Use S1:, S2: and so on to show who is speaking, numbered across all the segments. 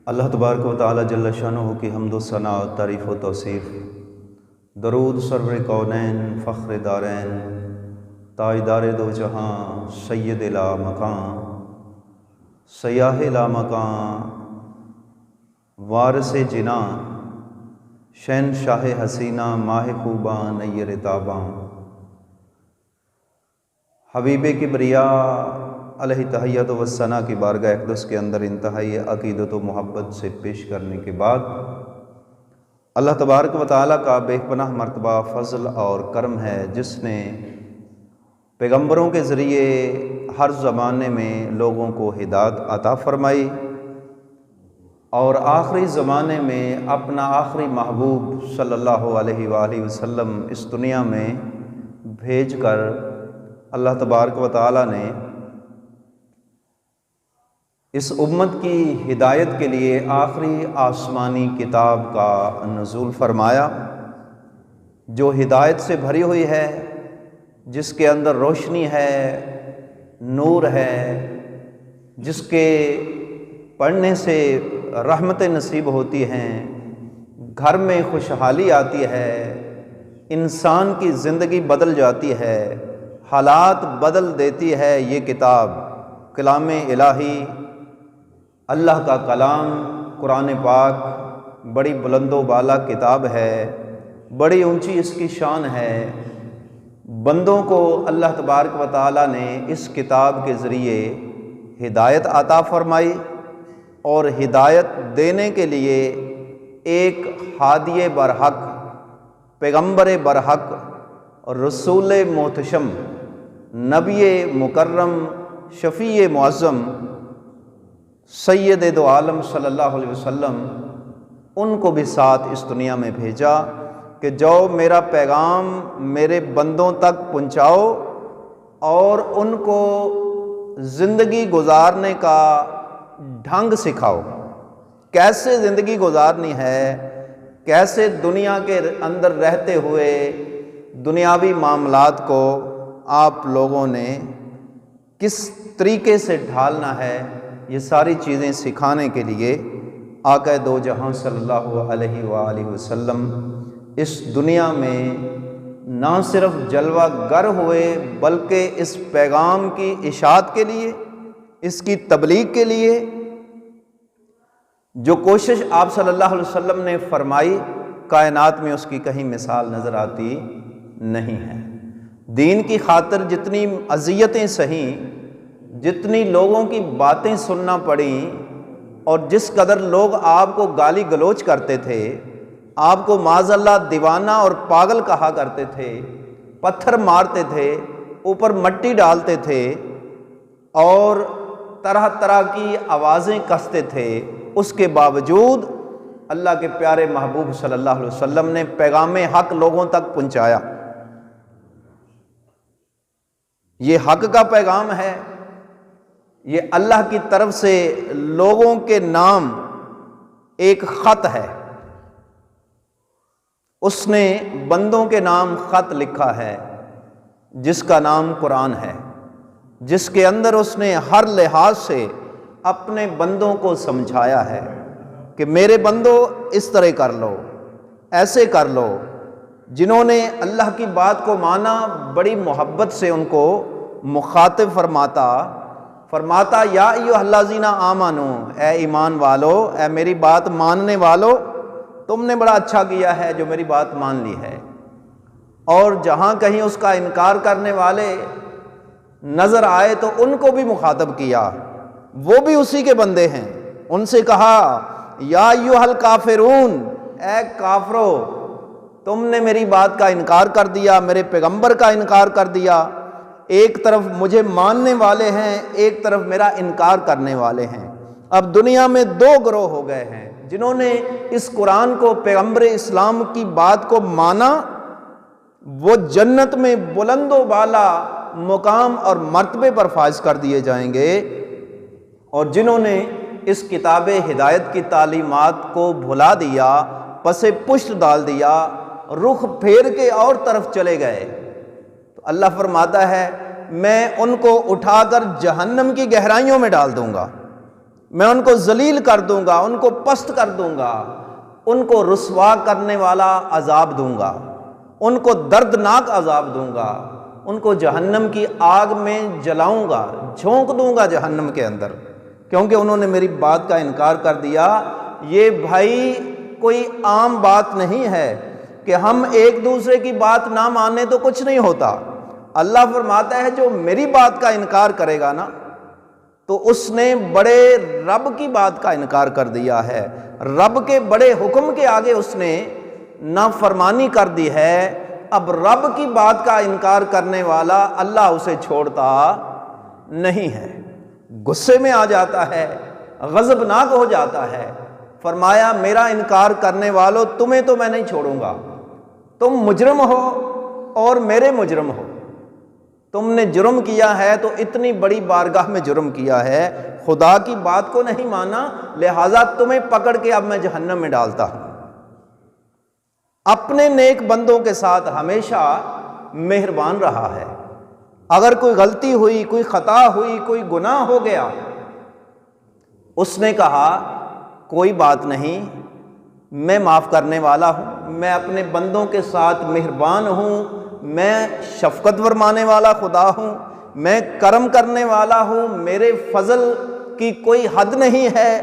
S1: اللہ تبارک و تعالی جل شانہ کی حمد و ثنا، تعریف و توصیف، درود سرور کونین، فخر دارین، تاجدار دو جہاں، سید لا مکان، سیاح لا مکان، وارث جناں، شہنشاہ حسینہ، ماہ خوباں، نیر تاباں، حبیب کبریا علیہ تحیت و ثنا کی بارگاہ اقدس کے اندر انتہائی عقیدت و محبت سے پیش کرنے کے بعد اللہ تبارک و تعالیٰ کا بے پناہ مرتبہ فضل اور کرم ہے، جس نے پیغمبروں کے ذریعے ہر زمانے میں لوگوں کو ہدایت عطا فرمائی اور آخری زمانے میں اپنا آخری محبوب صلی اللہ علیہ وآلہ وسلم اس دنیا میں بھیج کر اللہ تبارک و تعالیٰ نے اس امت کی ہدایت کے لیے آخری آسمانی کتاب کا نزول فرمایا، جو ہدایت سے بھری ہوئی ہے، جس کے اندر روشنی ہے، نور ہے، جس کے پڑھنے سے رحمتیں نصیب ہوتی ہیں، گھر میں خوشحالی آتی ہے، انسان کی زندگی بدل جاتی ہے، حالات بدل دیتی ہے۔ یہ کتاب کلام الہی، اللہ کا کلام قرآن پاک بڑی بلند و بالا کتاب ہے، بڑی اونچی اس کی شان ہے۔ بندوں کو اللہ تبارک و تعالیٰ نے اس کتاب کے ذریعے ہدایت عطا فرمائی اور ہدایت دینے کے لیے ایک ہادی برحق، پیغمبر برحق، رسول محتشم، نبی مکرم، شفیع معظم، سید دو عالم صلی اللہ علیہ وسلم، ان کو بھی ساتھ اس دنیا میں بھیجا کہ جو میرا پیغام میرے بندوں تک پہنچاؤ اور ان کو زندگی گزارنے کا ڈھنگ سکھاؤ، کیسے زندگی گزارنی ہے، کیسے دنیا کے اندر رہتے ہوئے دنیاوی معاملات کو آپ لوگوں نے کس طریقے سے ڈھالنا ہے، یہ ساری چیزیں سکھانے کے لیے آقا دو جہاں صلی اللہ علیہ وآلہ وسلم اس دنیا میں نہ صرف جلوہ گر ہوئے، بلکہ اس پیغام کی اشاعت کے لیے، اس کی تبلیغ کے لیے جو کوشش آپ صلی اللہ علیہ وسلم نے فرمائی، کائنات میں اس کی کہیں مثال نظر آتی نہیں ہے۔ دین کی خاطر جتنی اذیتیں سہیں، جتنی لوگوں کی باتیں سننا پڑیں، اور جس قدر لوگ آپ کو گالی گلوچ کرتے تھے، آپ کو معاذ اللہ دیوانہ اور پاگل کہا کرتے تھے، پتھر مارتے تھے، اوپر مٹی ڈالتے تھے اور طرح طرح کی آوازیں کستے تھے، اس کے باوجود اللہ کے پیارے محبوب صلی اللہ علیہ وسلم نے پیغام حق لوگوں تک پہنچایا۔ یہ حق کا پیغام ہے، یہ اللہ کی طرف سے لوگوں کے نام ایک خط ہے، اس نے بندوں کے نام خط لکھا ہے جس کا نام قرآن ہے، جس کے اندر اس نے ہر لحاظ سے اپنے بندوں کو سمجھایا ہے کہ میرے بندو اس طرح کر لو، ایسے کر لو۔ جنہوں نے اللہ کی بات کو مانا، بڑی محبت سے ان کو مخاطب فرماتا یا ایھا الذین آمنو، اے ایمان والو، اے میری بات ماننے والو، تم نے بڑا اچھا کیا ہے جو میری بات مان لی ہے۔ اور جہاں کہیں اس کا انکار کرنے والے نظر آئے تو ان کو بھی مخاطب کیا، وہ بھی اسی کے بندے ہیں، ان سے کہا یا ایھا الکافرون، اے کافرو، تم نے میری بات کا انکار کر دیا، میرے پیغمبر کا انکار کر دیا۔ ایک طرف مجھے ماننے والے ہیں، ایک طرف میرا انکار کرنے والے ہیں۔ اب دنیا میں دو گروہ ہو گئے ہیں، جنہوں نے اس قرآن کو، پیغمبر اسلام کی بات کو مانا، وہ جنت میں بلند و بالا مقام اور مرتبے پر فائز کر دیے جائیں گے، اور جنہوں نے اس کتاب ہدایت کی تعلیمات کو بھلا دیا، پس پشت ڈال دیا، رخ پھیر کے اور طرف چلے گئے، تو اللہ فرماتا ہے میں ان کو اٹھا کر جہنم کی گہرائیوں میں ڈال دوں گا۔ میں ان کو ذلیل کر دوں گا، ان کو پست کر دوں گا، ان کو رسوا کرنے والا عذاب دوں گا، ان کو دردناک عذاب دوں گا، ان کو جہنم کی آگ میں جلاؤں گا، جھونک دوں گا جہنم کے اندر، کیونکہ انہوں نے میری بات کا انکار کر دیا۔ یہ بھائی کوئی عام بات نہیں ہے کہ ہم ایک دوسرے کی بات نہ مانیں تو کچھ نہیں ہوتا۔ اللہ فرماتا ہے جو میری بات کا انکار کرے گا نا تو اس نے بڑے رب کی بات کا انکار کر دیا ہے، رب کے بڑے حکم کے آگے اس نے نافرمانی کر دی ہے۔ اب رب کی بات کا انکار کرنے والا اللہ اسے چھوڑتا نہیں ہے، غصے میں آ جاتا ہے، غضبناک ہو جاتا ہے۔ فرمایا میرا انکار کرنے والوں تمہیں تو میں نہیں چھوڑوں گا، تم مجرم ہو اور میرے مجرم ہو، تم نے جرم کیا ہے تو اتنی بڑی بارگاہ میں جرم کیا ہے، خدا کی بات کو نہیں مانا، لہٰذا تمہیں پکڑ کے اب میں جہنم میں ڈالتا ہوں۔ اپنے نیک بندوں کے ساتھ ہمیشہ مہربان رہا ہے۔ اگر کوئی غلطی ہوئی، کوئی خطا ہوئی، کوئی گناہ ہو گیا، اس نے کہا کوئی بات نہیں، میں معاف کرنے والا ہوں، میں اپنے بندوں کے ساتھ مہربان ہوں، میں شفقت فرمانے والا خدا ہوں، میں کرم کرنے والا ہوں، میرے فضل کی کوئی حد نہیں ہے،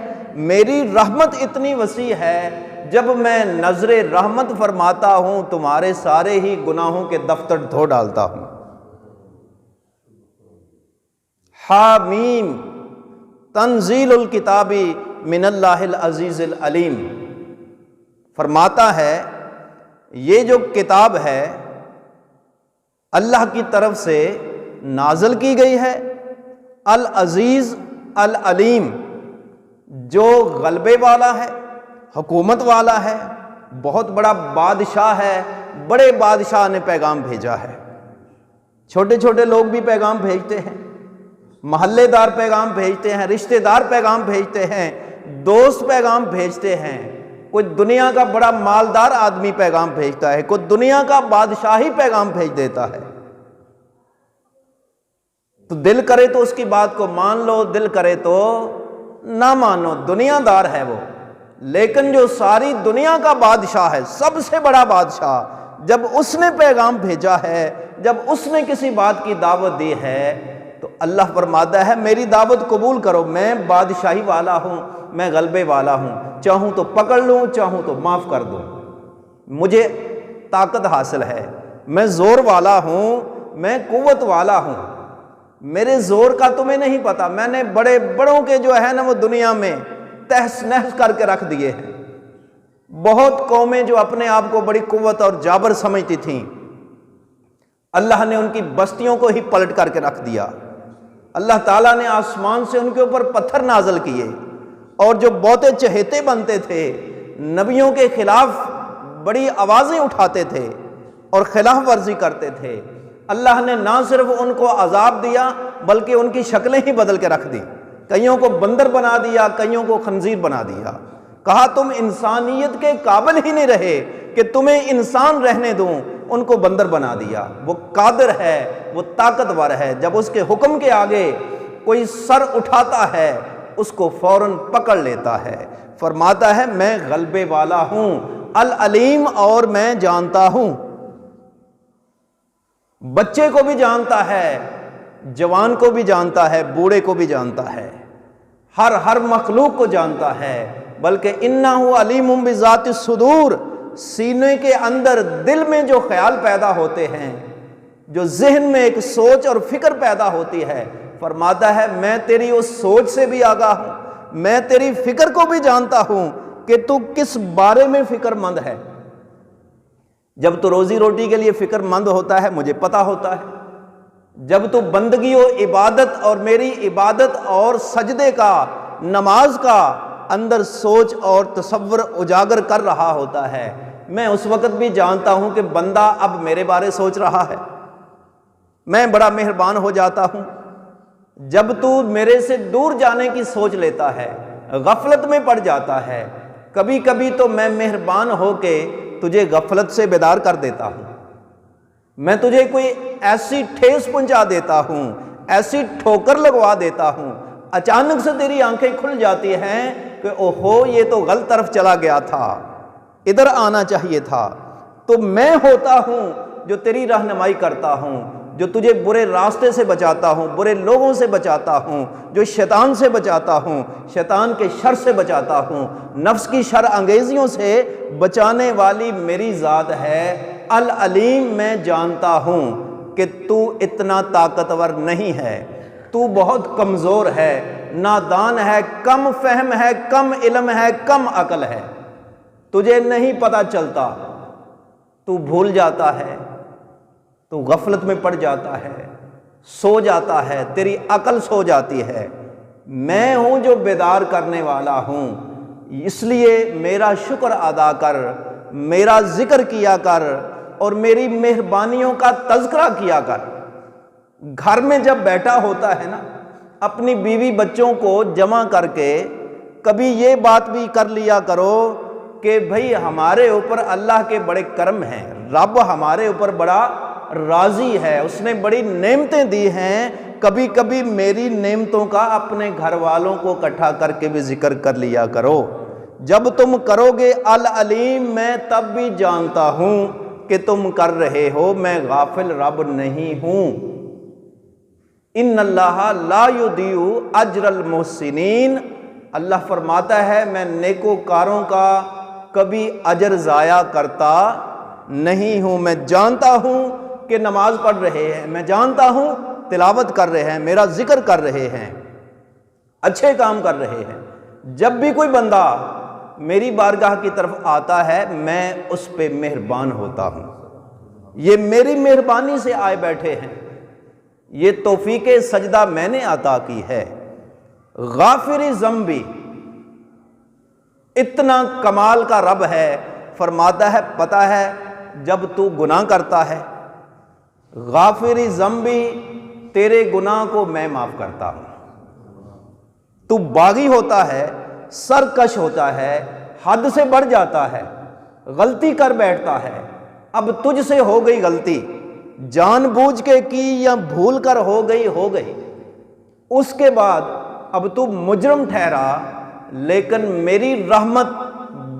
S1: میری رحمت اتنی وسیع ہے، جب میں نظر رحمت فرماتا ہوں تمہارے سارے ہی گناہوں کے دفتر دھو ڈالتا ہوں۔ حامیم تنزیل الکتاب من اللہ العزیز العلیم، فرماتا ہے یہ جو کتاب ہے اللہ کی طرف سے نازل کی گئی ہے، العزیز العلیم، جو غلبے والا ہے، حکومت والا ہے، بہت بڑا بادشاہ ہے، بڑے بادشاہ نے پیغام بھیجا ہے۔ چھوٹے چھوٹے لوگ بھی پیغام بھیجتے ہیں، محلے دار پیغام بھیجتے ہیں، رشتہ دار پیغام بھیجتے ہیں، دوست پیغام بھیجتے ہیں، کوئی دنیا کا بڑا مالدار آدمی پیغام بھیجتا ہے، کوئی دنیا کا بادشاہی پیغام بھیج دیتا ہے۔ تو دل کرے تو اس کی بات کو مان لو، دل کرے تو نہ مانو، دنیا دار ہے وہ۔ لیکن جو ساری دنیا کا بادشاہ ہے، سب سے بڑا بادشاہ، جب اس نے پیغام بھیجا ہے، جب اس نے کسی بات کی دعوت دی ہے تو اللہ فرماتا ہے میری دعوت قبول کرو، میں بادشاہی والا ہوں، میں غلبے والا ہوں، چاہوں تو پکڑ لوں، چاہوں تو معاف کر دوں، مجھے طاقت حاصل ہے، میں زور والا ہوں، میں قوت والا ہوں، میرے زور کا تمہیں نہیں پتا، میں نے بڑے بڑوں کے جو ہے نا وہ دنیا میں تہس نہس کر کے رکھ دیے ہیں۔ بہت قومیں جو اپنے آپ کو بڑی قوت اور جابر سمجھتی تھیں، اللہ نے ان کی بستیوں کو ہی پلٹ کر کے رکھ دیا۔ اللہ تعالیٰ نے آسمان سے ان کے اوپر پتھر نازل کیے، اور جو بہتے چہیتے بنتے تھے، نبیوں کے خلاف بڑی آوازیں اٹھاتے تھے اور خلاف ورزی کرتے تھے، اللہ نے نہ صرف ان کو عذاب دیا بلکہ ان کی شکلیں ہی بدل کے رکھ دی، کئیوں کو بندر بنا دیا، کئیوں کو خنزیر بنا دیا، کہا تم انسانیت کے قابل ہی نہیں رہے کہ تمہیں انسان رہنے دوں، ان کو بندر بنا دیا۔ وہ قادر ہے، وہ طاقتور ہے، جب اس کے حکم کے آگے کوئی سر اٹھاتا ہے اس کو فوراً پکڑ لیتا ہے۔ فرماتا ہے میں غلبے والا ہوں، العلیم، اور میں جانتا ہوں، بچے کو بھی جانتا ہے، جوان کو بھی جانتا ہے، بوڑھے کو بھی جانتا ہے، ہر مخلوق کو جانتا ہے، بلکہ انہ علیم بذات الصدور، سینے کے اندر دل میں جو خیال پیدا ہوتے ہیں، جو ذہن میں ایک سوچ اور فکر پیدا ہوتی ہے، فرماتا ہے میں تیری اس سوچ سے بھی آگاہ ہوں، میں تیری فکر کو بھی جانتا ہوں کہ تو کس بارے میں فکر مند ہے۔ جب تو روزی روٹی کے لیے فکر مند ہوتا ہے مجھے پتا ہوتا ہے، جب تو بندگی و عبادت اور میری عبادت اور سجدے کا، نماز کا اندر سوچ اور تصور اجاگر کر رہا ہوتا ہے، میں اس وقت بھی جانتا ہوں کہ بندہ اب میرے بارے سوچ رہا ہے، میں بڑا مہربان ہو جاتا ہوں۔ جب تو میرے سے دور جانے کی سوچ لیتا ہے، غفلت میں پڑ جاتا ہے، کبھی کبھی تو میں مہربان ہو کے تجھے غفلت سے بیدار کر دیتا ہوں، میں تجھے کوئی ایسی ٹھیس پہنچا دیتا ہوں، ایسی ٹھوکر لگوا دیتا ہوں، اچانک سے تیری آنکھیں کھل جاتی ہیں کہ اوہو یہ تو غلط طرف چلا گیا تھا، ادھر آنا چاہیے تھا۔ تو میں ہوتا ہوں جو تیری رہنمائی کرتا ہوں، جو تجھے برے راستے سے بچاتا ہوں، برے لوگوں سے بچاتا ہوں، جو شیطان سے بچاتا ہوں، شیطان کے شر سے بچاتا ہوں، نفس کی شر انگیزیوں سے بچانے والی میری ذات ہے۔ العلیم، میں جانتا ہوں کہ تو اتنا طاقتور نہیں ہے، تو بہت کمزور ہے، نادان ہے، کم فہم ہے، کم علم ہے، کم عقل ہے، تجھے نہیں پتہ چلتا، تو بھول جاتا ہے، تو غفلت میں پڑ جاتا ہے، سو جاتا ہے، تیری عقل سو جاتی ہے۔ میں ہوں جو بیدار کرنے والا ہوں، اس لیے میرا شکر ادا کر، میرا ذکر کیا کر اور میری مہربانیوں کا تذکرہ کیا کر۔ گھر میں جب بیٹھا ہوتا ہے نا، اپنی بیوی بچوں کو جمع کر کے کبھی یہ بات بھی کر لیا کرو کہ بھئی ہمارے اوپر اللہ کے بڑے کرم ہیں، رب ہمارے اوپر بڑا راضی ہے، اس نے بڑی نعمتیں دی ہیں۔ کبھی کبھی میری نعمتوں کا اپنے گھر والوں کو اکٹھا کر کے بھی ذکر کر لیا کرو۔ جب تم کرو گے العلیم، میں تب بھی جانتا ہوں کہ تم کر رہے ہو، میں غافل رب نہیں ہوں۔ ان اللہ لا یضیع اجر المحسنین، اللہ فرماتا ہے میں نیکوکاروں کا کبھی اجر ضائع کرتا نہیں ہوں۔ میں جانتا ہوں کہ نماز پڑھ رہے ہیں، میں جانتا ہوں تلاوت کر رہے ہیں، میرا ذکر کر رہے ہیں، اچھے کام کر رہے ہیں۔ جب بھی کوئی بندہ میری بارگاہ کی طرف آتا ہے میں اس پہ مہربان ہوتا ہوں۔ یہ میری مہربانی سے آئے بیٹھے ہیں، یہ توفیق سجدہ میں نے عطا کی ہے۔ غافر ذنبی، اتنا کمال کا رب ہے، فرماتا ہے پتہ ہے جب تو گناہ کرتا ہے، غافر ذنبی، تیرے گناہ کو میں معاف کرتا ہوں۔ تو باغی ہوتا ہے، سرکش ہوتا ہے، حد سے بڑھ جاتا ہے، غلطی کر بیٹھتا ہے، اب تجھ سے ہو گئی غلطی، جان بوجھ کے کی یا بھول کر ہو گئی، اس کے بعد اب تو مجرم ٹھہرا، لیکن میری رحمت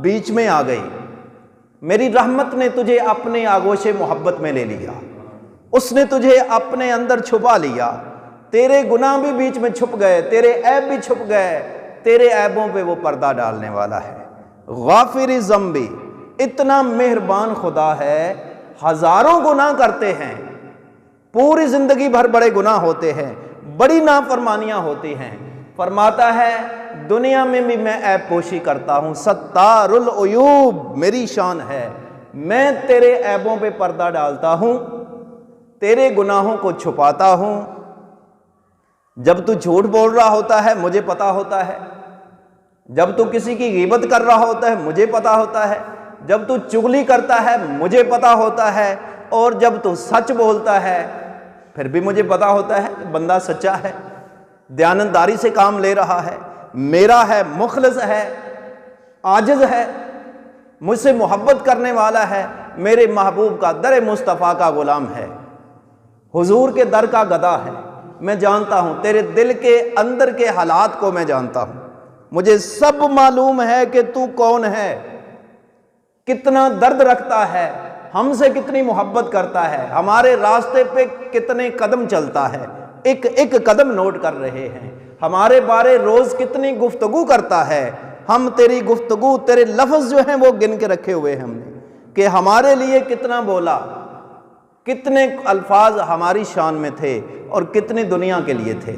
S1: بیچ میں آ گئی، میری رحمت نے تجھے اپنے آغوش محبت میں لے لیا، اس نے تجھے اپنے اندر چھپا لیا، تیرے گناہ بھی بیچ میں چھپ گئے، تیرے عیب بھی چھپ گئے، تیرے عیبوں پہ وہ پردہ ڈالنے والا ہے۔ غافر ذنبی، اتنا مہربان خدا ہے، ہزاروں گناہ کرتے ہیں، پوری زندگی بھر بڑے گناہ ہوتے ہیں، بڑی نافرمانیاں ہوتی ہیں، فرماتا ہے دنیا میں بھی میں عیب پوشی کرتا ہوں، ستار العیوب میری شان ہے، میں تیرے عیبوں پہ پردہ ڈالتا ہوں، تیرے گناہوں کو چھپاتا ہوں۔ جب تو جھوٹ بول رہا ہوتا ہے مجھے پتا ہوتا ہے، جب تو کسی کی غیبت کر رہا ہوتا ہے مجھے پتا ہوتا ہے، جب تو چغلی کرتا ہے مجھے پتا ہوتا ہے، اور جب تو سچ بولتا ہے پھر بھی مجھے پتا ہوتا ہے بندہ سچا ہے، دیانتداری سے کام لے رہا ہے، میرا ہے، مخلص ہے، عاجز ہے، مجھ سے محبت کرنے والا ہے، میرے محبوب کا در مصطفیٰ کا غلام ہے، حضور کے در کا گدا ہے۔ میں جانتا ہوں تیرے دل کے اندر کے حالات کو، میں جانتا ہوں، مجھے سب معلوم ہے کہ تو کون ہے، کتنا درد رکھتا ہے، ہم سے کتنی محبت کرتا ہے، ہمارے راستے پہ کتنے قدم چلتا ہے، ایک ایک قدم نوٹ کر رہے ہیں، ہمارے بارے روز کتنی گفتگو کرتا ہے، ہم تیری گفتگو، تیرے لفظ جو ہیں وہ گن کے رکھے ہوئے ہیں ہم نے، کہ ہمارے لیے کتنا بولا، کتنے الفاظ ہماری شان میں تھے اور کتنی دنیا کے لیے تھے،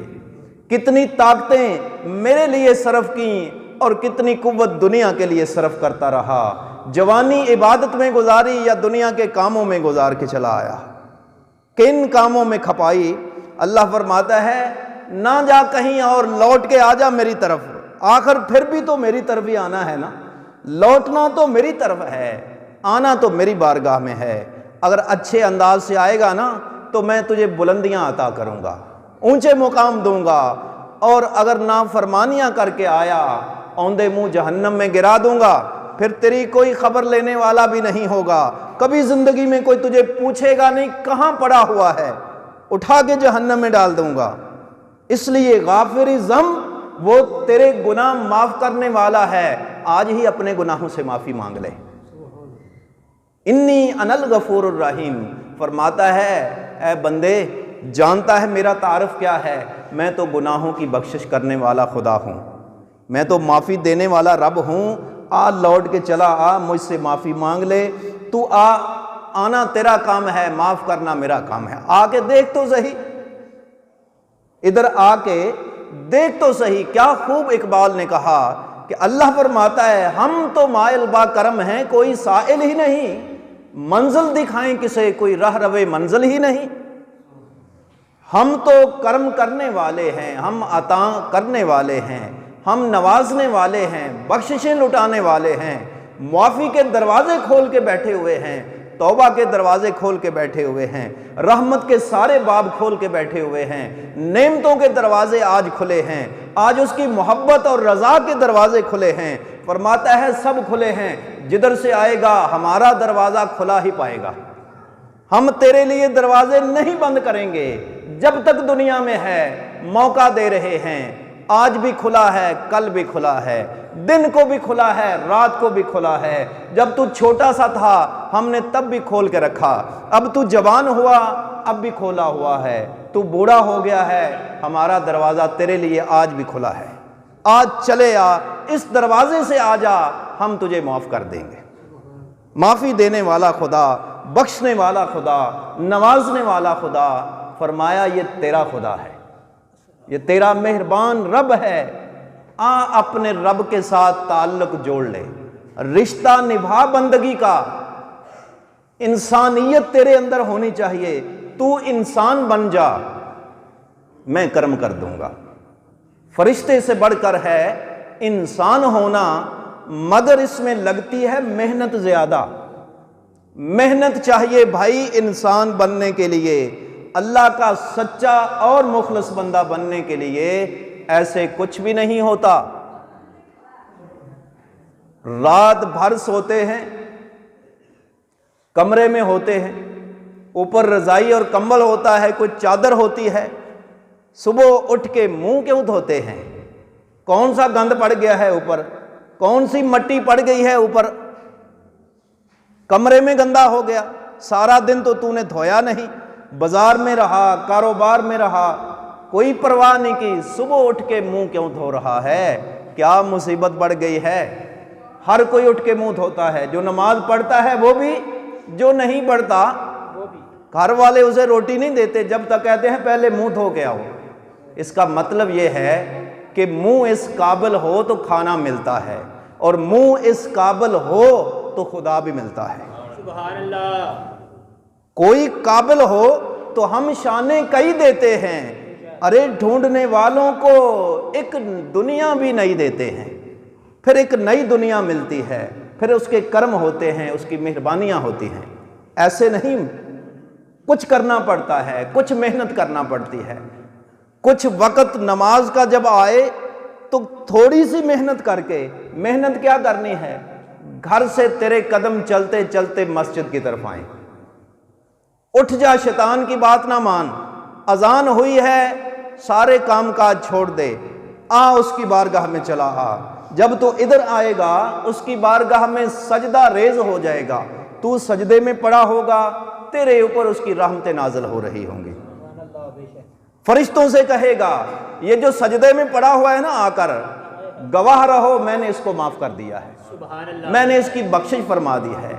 S1: کتنی طاقتیں میرے لیے صرف کیں اور کتنی قوت دنیا کے لیے صرف کرتا رہا، جوانی عبادت میں گزاری یا دنیا کے کاموں میں گزار کے چلا آیا، کن کاموں میں کھپائی۔ اللہ فرماتا ہے نہ جا کہیں اور، لوٹ کے آ جا میری طرف، آخر پھر بھی تو میری طرف ہی آنا ہے نا، لوٹنا تو میری طرف ہے، آنا تو میری بارگاہ میں ہے۔ اگر اچھے انداز سے آئے گا نا تو میں تجھے بلندیاں عطا کروں گا، اونچے مقام دوں گا، اور اگر نافرمانیاں کر کے آیا اوندے منہ جہنم میں گرا دوں گا، پھر تیری کوئی خبر لینے والا بھی نہیں ہوگا، کبھی زندگی میں کوئی تجھے پوچھے گا نہیں کہاں پڑا ہوا ہے، اٹھا کے جہنم میں ڈال دوں گا۔ اس لیے غافر ذنب وہ تیرے گناہ معاف کرنے والا ہے، آج ہی اپنے گناہوں سے معافی مانگ لے۔ انی انا الغفور الرحیم، فرماتا ہے اے بندے جانتا ہے میرا تعارف کیا ہے، میں تو گناہوں کی بخشش کرنے والا خدا ہوں، میں تو معافی دینے والا رب ہوں۔ آ لوٹ کے چلا آ، مجھ سے معافی مانگ لے، تو آنا تیرا کام ہے، معاف کرنا میرا کام ہے۔ آ کے دیکھ تو صحیح، ادھر آ کے دیکھ تو صحیح۔ کیا خوب اقبال نے کہا کہ اللہ فرماتا ہے ہم تو مائل با کرم ہیں، کوئی سائل ہی نہیں، منزل دکھائیں کسے، کوئی راہ روے منزل ہی نہیں۔ ہم تو کرم کرنے والے ہیں، ہم عطا کرنے والے ہیں، ہم نوازنے والے ہیں، بخششیں لٹانے والے ہیں، معافی کے دروازے کھول کے بیٹھے ہوئے ہیں، توبہ کے دروازے کھول کے بیٹھے ہوئے ہیں، رحمت کے سارے باب کھول کے بیٹھے ہوئے ہیں، نعمتوں کے دروازے آج کھلے ہیں، آج اس کی محبت اور رضا کے دروازے کھلے ہیں۔ فرماتا ہے سب کھلے ہیں، جدھر سے آئے گا ہمارا دروازہ کھلا ہی پائے گا، ہم تیرے لیے دروازے نہیں بند کریں گے جب تک دنیا میں ہے، موقع دے رہے ہیں، آج بھی کھلا ہے، کل بھی کھلا ہے، دن کو بھی کھلا ہے، رات کو بھی کھلا ہے۔ جب تو چھوٹا سا تھا ہم نے تب بھی کھول کے رکھا، اب تو جوان ہوا اب بھی کھولا ہوا ہے، تو بوڑھا ہو گیا ہے، ہمارا دروازہ تیرے لیے آج بھی کھلا ہے، آج چلے آ، اس دروازے سے آ جا، ہم تجھے معاف کر دیں گے۔ معافی دینے والا خدا، بخشنے والا خدا، نوازنے والا خدا، فرمایا یہ تیرا خدا ہے، یہ تیرا مہربان رب ہے۔ آ اپنے رب کے ساتھ تعلق جوڑ لے، رشتہ نبھا بندگی کا، انسانیت تیرے اندر ہونی چاہیے، تو انسان بن جا، میں کرم کر دوں گا۔ فرشتے سے بڑھ کر ہے انسان ہونا، مگر اس میں لگتی ہے محنت زیادہ، محنت چاہیے بھائی انسان بننے کے لیے، اللہ کا سچا اور مخلص بندہ بننے کے لیے ایسے کچھ بھی نہیں ہوتا۔ رات بھر سوتے ہیں، کمرے میں ہوتے ہیں، اوپر رضائی اور کمبل ہوتا ہے، کوئی چادر ہوتی ہے، صبح اٹھ کے منہ کیوں دھوتے ہیں؟ کون سا گند پڑ گیا ہے اوپر؟ کون سی مٹی پڑ گئی ہے اوپر؟ کمرے میں گندا ہو گیا، سارا دن تو نے دھویا نہیں، بازار میں رہا، کاروبار میں رہا، کوئی پرواہ نہیں کی، صبح اٹھ کے منہ کیوں دھو رہا ہے؟ کیا مصیبت بڑھ گئی ہے؟ ہر کوئی اٹھ کے منہ دھوتا ہے، جو نماز پڑھتا ہے وہ بھی، جو نہیں پڑھتا وہ بھی۔ گھر والے اسے روٹی نہیں دیتے جب تک کہتے ہیں پہلے منہ دھو کے آؤ۔ اس کا مطلب یہ ہے کہ منہ اس قابل ہو تو کھانا ملتا ہے، اور منہ اس قابل ہو تو خدا بھی ملتا ہے۔
S2: سبحان اللہ۔
S1: کوئی قابل ہو تو ہم شانیں کئی دیتے ہیں، ارے ڈھونڈنے والوں کو ایک دنیا بھی نہیں دیتے ہیں، پھر ایک نئی دنیا ملتی ہے، پھر اس کے کرم ہوتے ہیں، اس کی مہربانیاں ہوتی ہیں۔ ایسے نہیں، کچھ کرنا پڑتا ہے، کچھ محنت کرنا پڑتی ہے، کچھ وقت نماز کا جب آئے تو تھوڑی سی محنت کر کے، محنت کیا کرنی ہے؟ گھر سے تیرے قدم چلتے چلتے مسجد کی طرف آئیں، اٹھ جا، شیطان کی بات نہ مان، اذان ہوئی ہے، سارے کام کاج چھوڑ دے، آ اس کی بارگاہ میں چلا آ۔ جب تو ادھر آئے گا اس کی بارگاہ میں سجدہ ریز ہو جائے گا، تو سجدے میں پڑا ہوگا، تیرے اوپر اس کی رحمتیں نازل ہو رہی ہوں گی۔ فرشتوں سے کہے گا یہ جو سجدے میں پڑا ہوا ہے نا، آ کر گواہ رہو میں نے اس کو معاف کر دیا ہے، میں نے اس کی بخشش فرما دی ہے،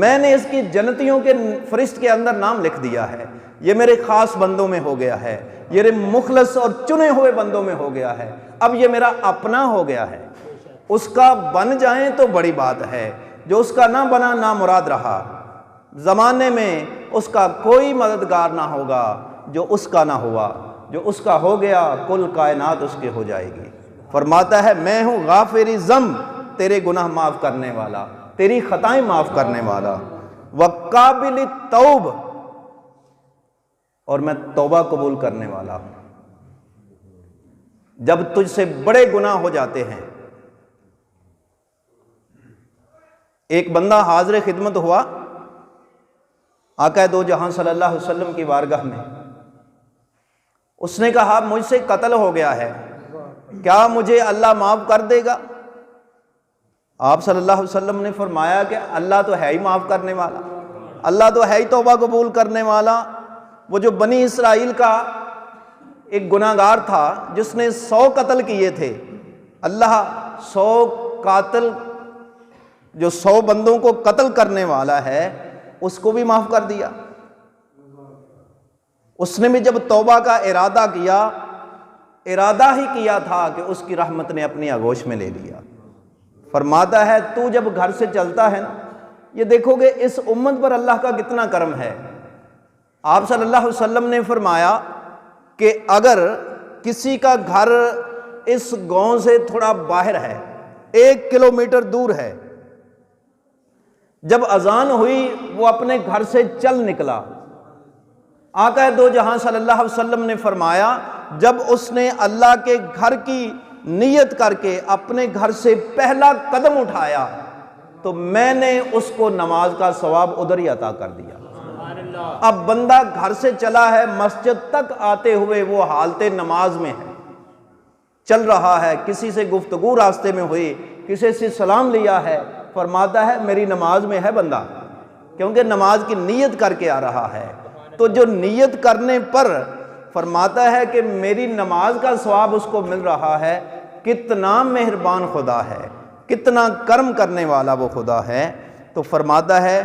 S1: میں نے اس کی جنتیوں کے فرشت کے اندر نام لکھ دیا ہے، یہ میرے خاص بندوں میں ہو گیا ہے، یہ میرے مخلص اور چنے ہوئے بندوں میں ہو گیا ہے، اب یہ میرا اپنا ہو گیا ہے۔ اس کا بن جائیں تو بڑی بات ہے، جو اس کا نہ بنا نامراد رہا، زمانے میں اس کا کوئی مددگار نہ ہوگا جو اس کا نہ ہوا، جو اس کا ہو گیا کل کائنات اس کے ہو جائے گی۔ فرماتا ہے میں ہوں غافر ذنب، تیرے گناہ معاف کرنے والا، تیری خطائیں معاف کرنے والا، وقابل التوب، اور میں توبہ قبول کرنے والا ہوں۔ جب تجھ سے بڑے گناہ ہو جاتے ہیں، ایک بندہ حاضر خدمت ہوا آقا دو جہاں صلی اللہ علیہ وسلم کی بارگاہ میں، اس نے کہا مجھ سے قتل ہو گیا ہے، کیا مجھے اللہ معاف کر دے گا؟ آپ صلی اللہ علیہ وسلم نے فرمایا کہ اللہ تو ہے ہی معاف کرنے والا، اللہ تو ہے ہی توبہ قبول کرنے والا۔ وہ جو بنی اسرائیل کا ایک گناہ گار تھا جس نے 100 قتل کیے تھے، اللہ 100 قاتل جو 100 بندوں کو قتل کرنے والا ہے اس کو بھی معاف کر دیا۔ اس نے بھی جب توبہ کا ارادہ کیا، ارادہ ہی کیا تھا کہ اس کی رحمت نے اپنی آغوش میں لے لیا۔ فرماتا ہے تو جب گھر سے چلتا ہے نا، یہ دیکھو گے اس امت پر اللہ کا کتنا کرم ہے۔ آپ صلی اللہ علیہ وسلم نے فرمایا کہ اگر کسی کا گھر اس گاؤں سے تھوڑا باہر ہے، 1 کلومیٹر دور ہے، جب اذان ہوئی وہ اپنے گھر سے چل نکلا، آقا دو جہاں صلی اللہ علیہ وسلم نے فرمایا جب اس نے اللہ کے گھر کی نیت کر کے اپنے گھر سے پہلا قدم اٹھایا تو میں نے اس کو نماز کا ثواب ادھر ہی عطا کر دیا۔ اب بندہ گھر سے چلا ہے، مسجد تک آتے ہوئے وہ حالت نماز میں ہے، چل رہا ہے، کسی سے گفتگو راستے میں ہوئی، کسی سے سلام لیا ہے، فرماتا ہے میری نماز میں ہے بندہ، کیونکہ نماز کی نیت کر کے آ رہا ہے۔ تو جو نیت کرنے پر فرماتا ہے کہ میری نماز کا ثواب اس کو مل رہا ہے، کتنا مہربان خدا ہے، کتنا کرم کرنے والا وہ خدا ہے۔ تو فرماتا ہے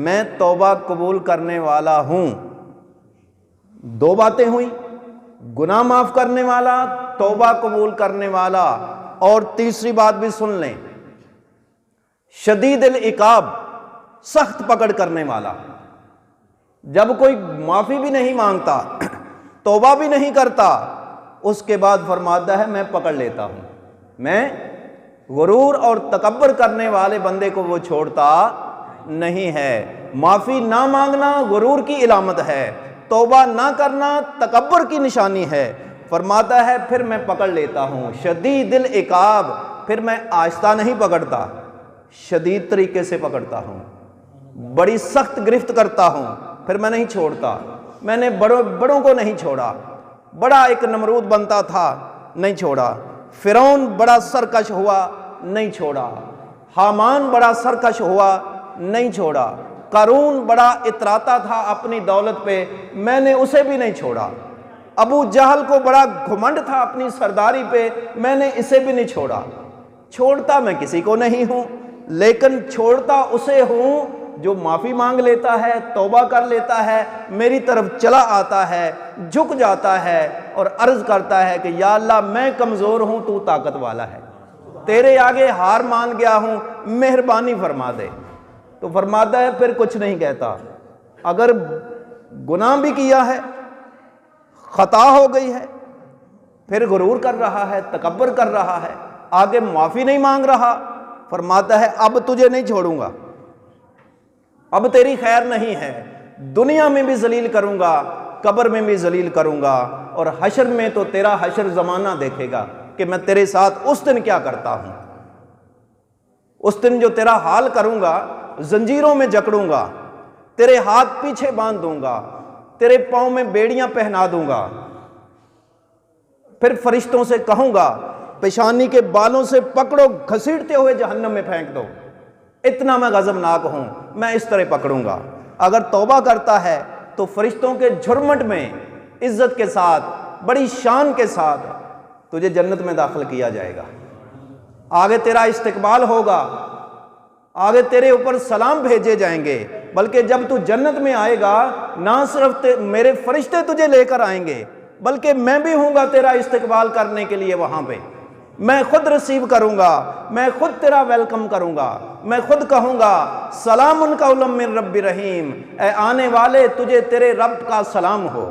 S1: میں توبہ قبول کرنے والا ہوں۔ 2 باتیں ہوئیں، گناہ معاف کرنے والا، توبہ قبول کرنے والا، اور تیسری بات بھی سن لیں، شدید العقاب، سخت پکڑ کرنے والا۔ جب کوئی معافی بھی نہیں مانگتا، توبہ بھی نہیں کرتا، اس کے بعد فرماتا ہے میں پکڑ لیتا ہوں۔ میں غرور اور تکبر کرنے والے بندے کو وہ چھوڑتا نہیں ہے۔ معافی نہ مانگنا غرور کی علامت ہے، توبہ نہ کرنا تکبر کی نشانی ہے۔ فرماتا ہے پھر میں پکڑ لیتا ہوں، شدید العقاب، پھر میں آہستہ نہیں پکڑتا، شدید طریقے سے پکڑتا ہوں، بڑی سخت گرفت کرتا ہوں، پھر میں نہیں چھوڑتا۔ میں نے بڑوں کو نہیں چھوڑا، بڑا ایک نمرود بنتا تھا، نہیں چھوڑا، فرعون بڑا سرکش ہوا، نہیں چھوڑا، حامان بڑا سرکش ہوا، نہیں چھوڑا، قارون بڑا اتراتا تھا اپنی دولت پہ، میں نے اسے بھی نہیں چھوڑا، ابو جہل کو بڑا گھمنڈ تھا اپنی سرداری پہ، میں نے اسے بھی نہیں چھوڑا۔ چھوڑتا میں کسی کو نہیں ہوں، لیکن چھوڑتا اسے ہوں جو معافی مانگ لیتا ہے، توبہ کر لیتا ہے، میری طرف چلا آتا ہے، جھک جاتا ہے اور عرض کرتا ہے کہ یا اللہ میں کمزور ہوں، تو طاقت والا ہے، تیرے آگے ہار مان گیا ہوں، مہربانی فرما دے۔ تو فرماتا ہے پھر کچھ نہیں کہتا۔ اگر گناہ بھی کیا ہے، خطا ہو گئی ہے، پھر غرور کر رہا ہے، تکبر کر رہا ہے، آگے معافی نہیں مانگ رہا، فرماتا ہے اب تجھے نہیں چھوڑوں گا، اب تیری خیر نہیں ہے، دنیا میں بھی ذلیل کروں گا، قبر میں بھی ذلیل کروں گا، اور حشر میں تو تیرا حشر زمانہ دیکھے گا کہ میں تیرے ساتھ اس دن کیا کرتا ہوں۔ اس دن جو تیرا حال کروں گا، زنجیروں میں جکڑوں گا، تیرے ہاتھ پیچھے باندھ دوں گا، تیرے پاؤں میں بیڑیاں پہنا دوں گا، پھر فرشتوں سے کہوں گا پیشانی کے بالوں سے پکڑو، گھسیٹتے ہوئے جہنم میں پھینک دو، اتنا میں غضبناک ہوں، میں اس طرح پکڑوں گا۔ اگر توبہ کرتا ہے تو فرشتوں کے جھرمٹ میں عزت کے ساتھ، بڑی شان کے ساتھ تجھے جنت میں داخل کیا جائے گا، آگے تیرا استقبال ہوگا، آگے تیرے اوپر سلام بھیجے جائیں گے، بلکہ جب تو جنت میں آئے گا نہ صرف میرے فرشتے تجھے لے کر آئیں گے، بلکہ میں بھی ہوں گا تیرا استقبال کرنے کے لیے وہاں پہ، میں خود ریسیو کروں گا، میں خود تیرا ویلکم کروں گا، میں خود کہوں گا سلام قولا من رب رحیم، اے آنے والے تجھے تیرے رب کا سلام ہو،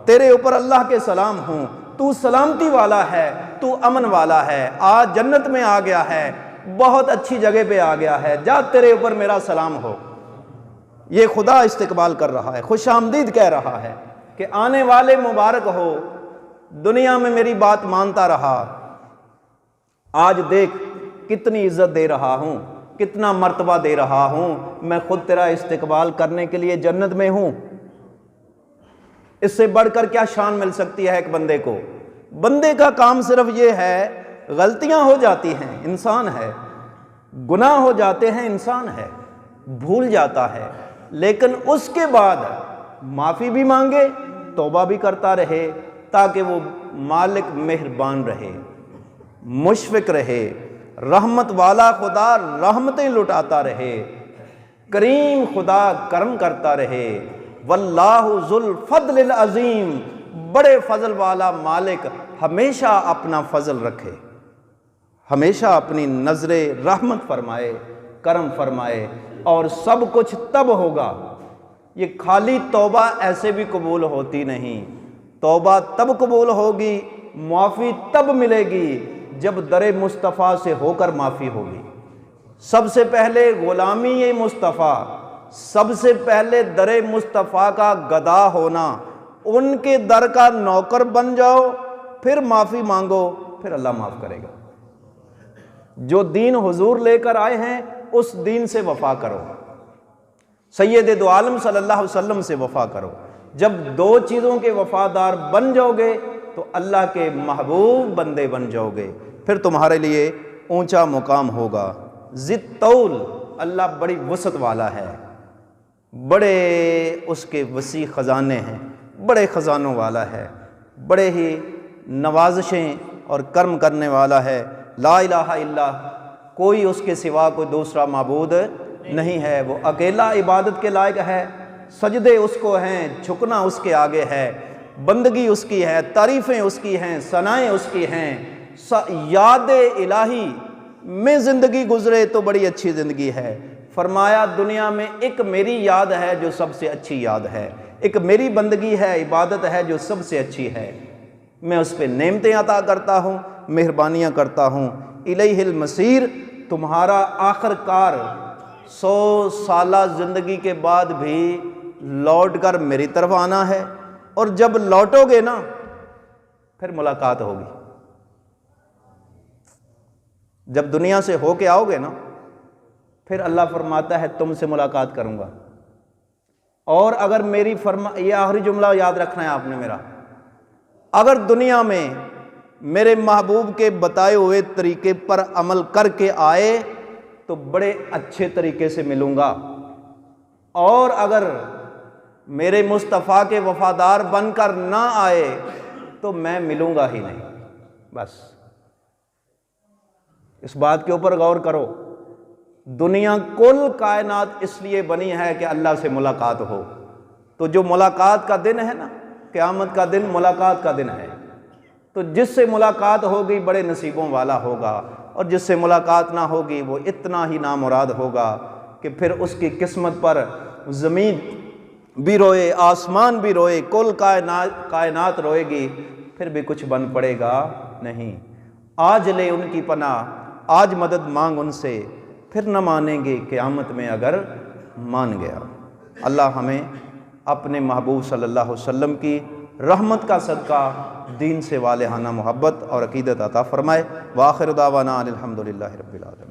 S1: تیرے اوپر اللہ کے سلام ہوں، تو سلامتی والا ہے، تو امن والا ہے، آج جنت میں آ گیا ہے، بہت اچھی جگہ پہ آ گیا ہے، جا تیرے اوپر میرا سلام ہو۔ یہ خدا استقبال کر رہا ہے، خوش آمدید کہہ رہا ہے کہ آنے والے مبارک ہو، دنیا میں میری بات مانتا رہا، آج دیکھ کتنی عزت دے رہا ہوں، کتنا مرتبہ دے رہا ہوں، میں خود تیرا استقبال کرنے کے لیے جنت میں ہوں۔ اس سے بڑھ کر کیا شان مل سکتی ہے ایک بندے کو بندے کا کام صرف یہ ہے، غلطیاں ہو جاتی ہیں، انسان ہے، گناہ ہو جاتے ہیں، انسان ہے، بھول جاتا ہے، لیکن اس کے بعد معافی بھی مانگے، توبہ بھی کرتا رہے، تاکہ وہ مالک مہربان رہے، مشفق رہے، رحمت والا خدا رحمتیں لٹاتا رہے، کریم خدا کرم کرتا رہے، واللہ ذو الفضل العظیم، بڑے فضل والا مالک ہمیشہ اپنا فضل رکھے، ہمیشہ اپنی نظر رحمت فرمائے، کرم فرمائے، اور سب کچھ تب ہوگا۔ یہ خالی توبہ ایسے بھی قبول ہوتی نہیں، توبہ تب قبول ہوگی، معافی تب ملے گی جب در مصطفیٰ سے ہو کر معافی ہوگی۔ سب سے پہلے غلامی مصطفیٰ، سب سے پہلے در مصطفیٰ کا گدا ہونا، ان کے در کا نوکر بن جاؤ، پھر معافی مانگو، پھر اللہ معاف کرے گا۔ جو دین حضور لے کر آئے ہیں اس دین سے وفا کرو، سید دو عالم صلی اللہ علیہ وسلم سے وفا کرو۔ جب دو چیزوں کے وفادار بن جاؤ گے تو اللہ کے محبوب بندے بن جاؤ گے، پھر تمہارے لیے اونچا مقام ہوگا۔ ذی الطول، اللہ بڑی وسعت والا ہے، بڑے اس کے وسیع خزانے ہیں، بڑے خزانوں والا ہے، بڑے ہی نوازشیں اور کرم کرنے والا ہے۔ لا الہ الا، کوئی اس کے سوا کوئی دوسرا معبود نہیں ہے، وہ اکیلا عبادت کے لائق ہے، سجدے اس کو ہیں، جھکنا اس کے آگے ہے، بندگی اس کی ہے، تعریفیں اس کی ہیں، ثنائیں اس کی ہیں۔ یاد الہی میں زندگی گزرے تو بڑی اچھی زندگی ہے۔ فرمایا دنیا میں ایک میری یاد ہے جو سب سے اچھی یاد ہے، ایک میری بندگی ہے، عبادت ہے جو سب سے اچھی ہے، میں اس پہ نعمتیں عطا کرتا ہوں، مہربانیاں کرتا ہوں۔ الیہ المصیر، تمہارا آخر کار 100 سالہ زندگی کے بعد بھی لوٹ کر میری طرف آنا ہے، اور جب لوٹو گے نا پھر ملاقات ہوگی۔ جب دنیا سے ہو کے آؤ گے نا پھر اللہ فرماتا ہے تم سے ملاقات کروں گا۔ اور اگر میری یہ آخری جملہ یاد رکھنا ہے آپ نے میرا، اگر دنیا میں میرے محبوب کے بتائے ہوئے طریقے پر عمل کر کے آئے تو بڑے اچھے طریقے سے ملوں گا، اور اگر میرے مصطفیٰ کے وفادار بن کر نہ آئے تو میں ملوں گا ہی نہیں۔ بس اس بات کے اوپر غور کرو، دنیا کل کائنات اس لیے بنی ہے کہ اللہ سے ملاقات ہو، تو جو ملاقات کا دن ہے نا، قیامت کا دن ملاقات کا دن ہے، تو جس سے ملاقات ہوگی بڑے نصیبوں والا ہوگا، اور جس سے ملاقات نہ ہوگی وہ اتنا ہی نامراد ہوگا کہ پھر اس کی قسمت پر زمین بھی روئے، آسمان بھی روئے، کل کائنات روئے گی، پھر بھی کچھ بن پڑے گا نہیں۔ آج لے ان کی پناہ، آج مدد مانگ ان سے، پھر نہ مانیں گے قیامت میں اگر مان گیا۔ اللہ ہمیں اپنے محبوب صلی اللہ علیہ وسلم کی رحمت کا صدقہ دین سے والہانہ محبت اور عقیدت عطا فرمائے۔ وآخر دعوانا الحمدللہ رب العالمین۔